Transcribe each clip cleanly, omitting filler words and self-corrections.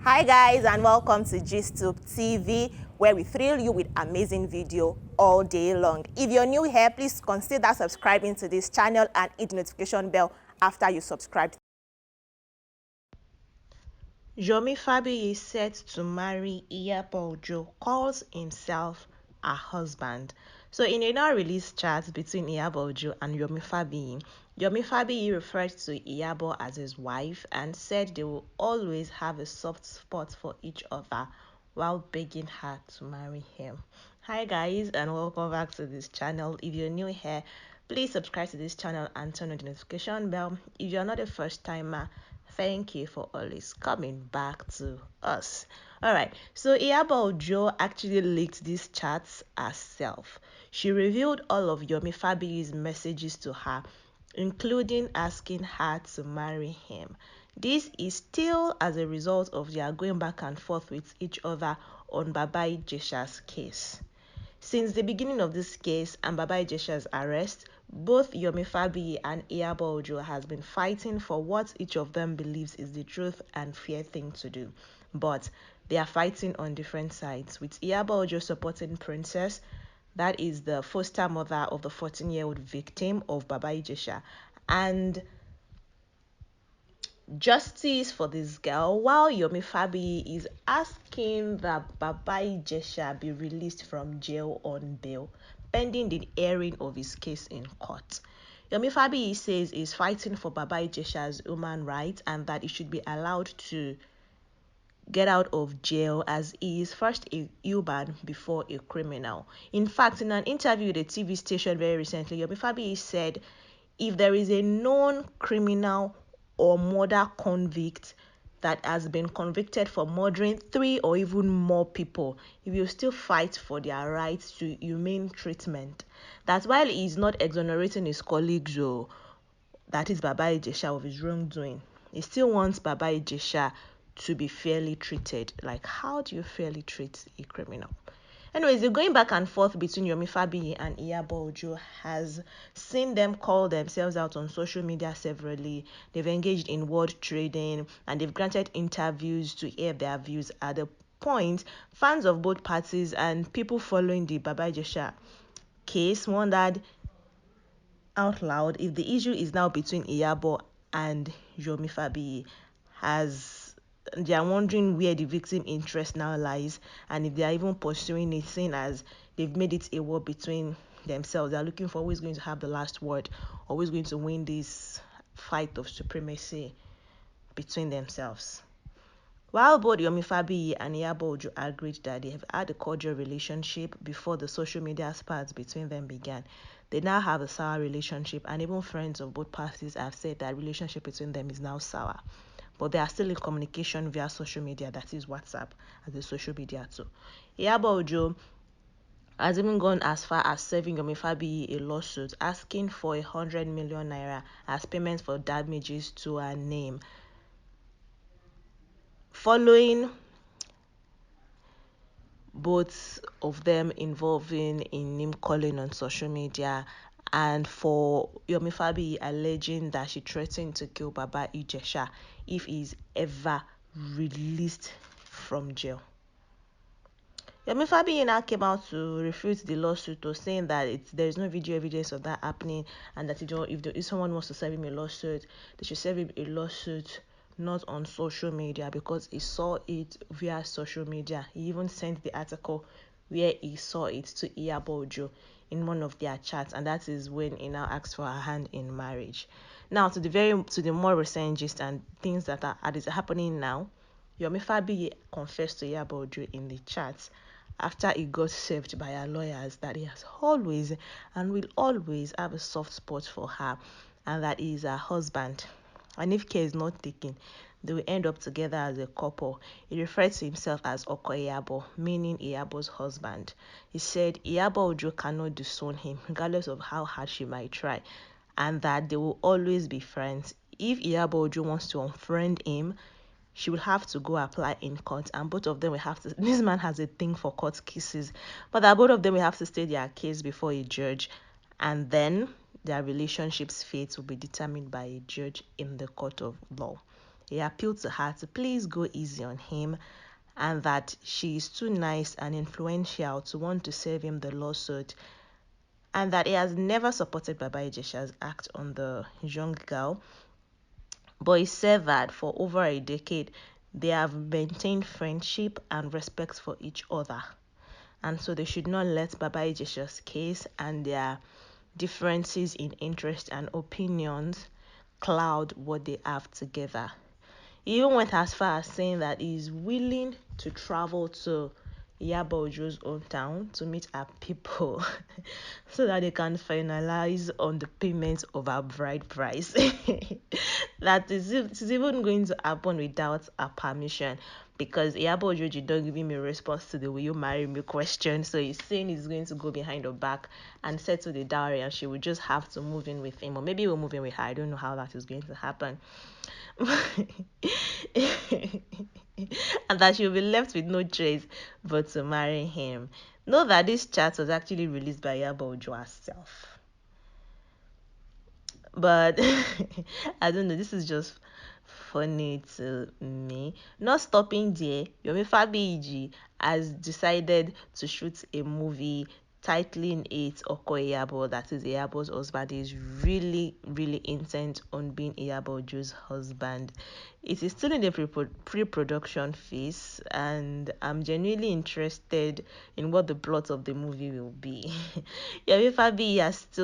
Hi guys, and welcome to GISTUBE TV, where we thrill you with amazing video all day long. If you're new here, please consider subscribing to this channel and hit the notification bell after you subscribe. Yomi Fabiyi is set to marry Iyabo, calls himself a husband. So in a now released chat between Iyabo and Yomi Fabiyi referred to Iyabo as his wife and said they will always have a soft spot for each other while begging her to marry him. Hi guys, and welcome back to this channel. If you're new here, please subscribe to this channel and turn on the notification bell. If you're not a first timer, thank you for always coming back to us. All right, so Iyabo actually leaked these chats herself. She revealed all of Yomi Fabiyi's messages to her, including asking her to marry him. This is still as a result of their going back and forth with each other on Fabiyi's case. Since the beginning of this case and Fabiyi's arrest, both Yomi Fabiyi and Iyabo has been fighting for what each of them believes is the truth and fair thing to do. But they are fighting on different sides, with Iyabo supporting Princess, that is the foster mother of the 14-year-old victim of Fabiyi, and justice for this girl, while Yomi Fabiyi is asking that Fabiyi be released from jail on bail pending the hearing of his case in court. Yomi Fabiyi says he's fighting for Fabiyi's human rights and that he should be allowed to get out of jail as he is first a human before a criminal. In fact, in an interview with a TV station very recently, Yomi Fabiyi said if there is a known criminal or murder convict that has been convicted for murdering 3 or even more people, he will still fight for their rights to humane treatment. That's while he is not exonerating his colleagues, that is Fabiyi of his wrongdoing. He still wants Fabiyi to be fairly treated. Like, how do you fairly treat a criminal? Anyways, the going back and forth between Yomi Fabiyi and Iyabo has seen them call themselves out on social media severally. They've engaged in word trading and they've granted interviews to air their views. At the point, fans of both parties and people following the Fabiyi case wondered out loud if the issue is now between Iyabo and Yomi Fabiyi, as they are wondering where the victim interest now lies and if they are even pursuing it, seeing as they've made it a war between themselves. They are looking for who is going to have the last word or who is going to win this fight of supremacy between themselves. While both Yomi Fabiyi and Iyabo agreed that they have had a cordial relationship before the social media spat between them began, they now have a sour relationship, and even friends of both parties have said that relationship between them is now sour. But they are still in communication via social media, that is WhatsApp as a social media too. Iyabo has even gone as far as serving Yomi Fabiyi a lawsuit asking for 100 million naira as payment for damages to her name, following both of them involving in name calling on social media, and for Yomi Fabiyi alleging that she threatened to kill Fabiyi if he is ever released from jail. Yomi Fabiyi now came out to refute the lawsuit, saying that there is no video evidence of that happening, and that if someone wants to serve him a lawsuit, they should serve him a lawsuit not on social media, because he saw it via social media. He even sent the article where he saw it to Iyabo in one of their chats, and that is when he now asked for her hand in marriage. Now to the more recent gist and things that are happening now, Yomi Fabiyi confessed to Iyabo in the chat after he got served by her lawyers that he has always and will always have a soft spot for her, and that he is her husband. And if care is not taken, they will end up together as a couple. He referred to himself as Oko Iyabo, meaning Iyabo's husband. He said Iyabo cannot disown him, regardless of how hard she might try, and that they will always be friends. If Iyabo wants to unfriend him, she will have to go apply in court, and both of them will have to. This man has a thing for court cases, but that both of them will have to state their case before a judge, and then their relationship's fate will be determined by a judge in the court of law. he appealed to her to please go easy on him, and that she is too nice and influential to want to save him the lawsuit, and that he has never supported Babayi Jesha's act on the young girl. But he said that for over a decade, they have maintained friendship and respect for each other. And so they should not let Babayi Jesha's case and their differences in interest and opinions cloud what they have together. He even went as far as saying that he's willing to travel to Iyabo hometown to meet her people so that they can finalize on the payment of her bride price. That is even going to happen without her permission, because Iyabo don't give him a response to the "will you marry me" question. So he's saying he's going to go behind her back and settle the dowry, and she would just have to move in with him, or maybe we'll move in with her. I don't know how that is going to happen. And that she'll be left with no choice but to marry him. Know that this chat was actually released by Iyabo herself. But I don't know, this is just funny to me. Not stopping there, Yomi Fabiyi has decided to shoot a movie titling it Oko Iyabo, that is Iyabo's husband. Is really, really intent on being Iyabo's husband. It is still in the pre-production phase, and I'm genuinely interested in what the plot of the movie will be. Yomi Fabiyi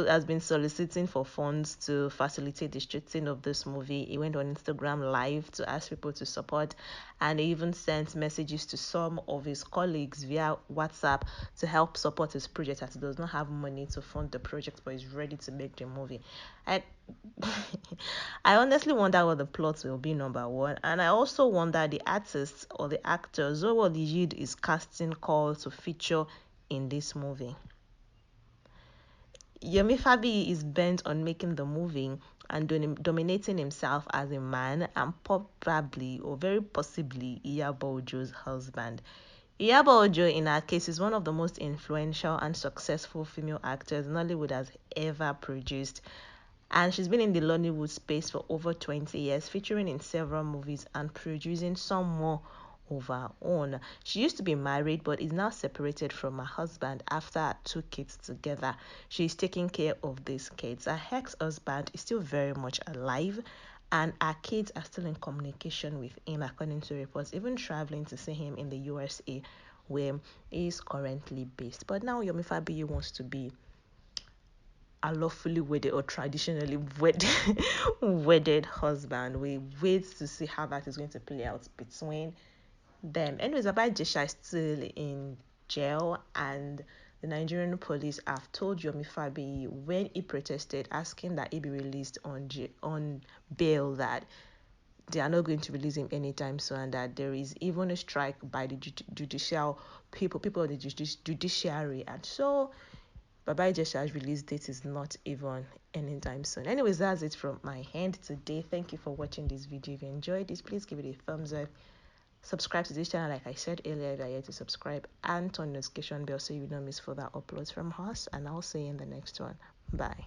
has been soliciting for funds to facilitate the shooting of this movie. He went on Instagram Live to ask people to support, and he even sent messages to some of his colleagues via WhatsApp to help support his project, as he does not have money to fund the project but is ready to make the movie. I honestly wonder what the plot will be, number one, and I also wonder the artists or the actors or what Yid is casting call to feature in this movie. Yomi Fabiyi is bent on making the movie and dominating himself as a man, and probably or very possibly Iyabo husband. Iyabo, in her case, is one of the most influential and successful female actors Nollywood has ever produced. And she's been in the Nollywood space for over 20 years, featuring in several movies and producing some more of her own. She used to be married but is now separated from her husband after 2 kids together. She's taking care of these kids. Her ex-husband is still very much alive, and our kids are still in communication with him, according to reports, even traveling to see him in the USA, where he is currently based. But now Yomi Fabiyi wants to be a lawfully wedded or traditionally wedded husband. We wait to see how that is going to play out between them. Anyways, Babayi Jesha is still in jail, and the Nigerian police have told Yomi Fabiyi when he protested, asking that he be released on bail, that they are not going to release him anytime soon, and that there is even a strike by the judicial people of the judiciary, and so Babayi Jesha's release date is not even anytime soon. Anyways, that's it from my hand today. Thank you for watching this video. If you enjoyed this, please give it a thumbs up. Subscribe to this channel, like I said earlier, if you're here to subscribe, and turn the notification bell so you don't miss further uploads from us. And I'll see you in the next one. Bye.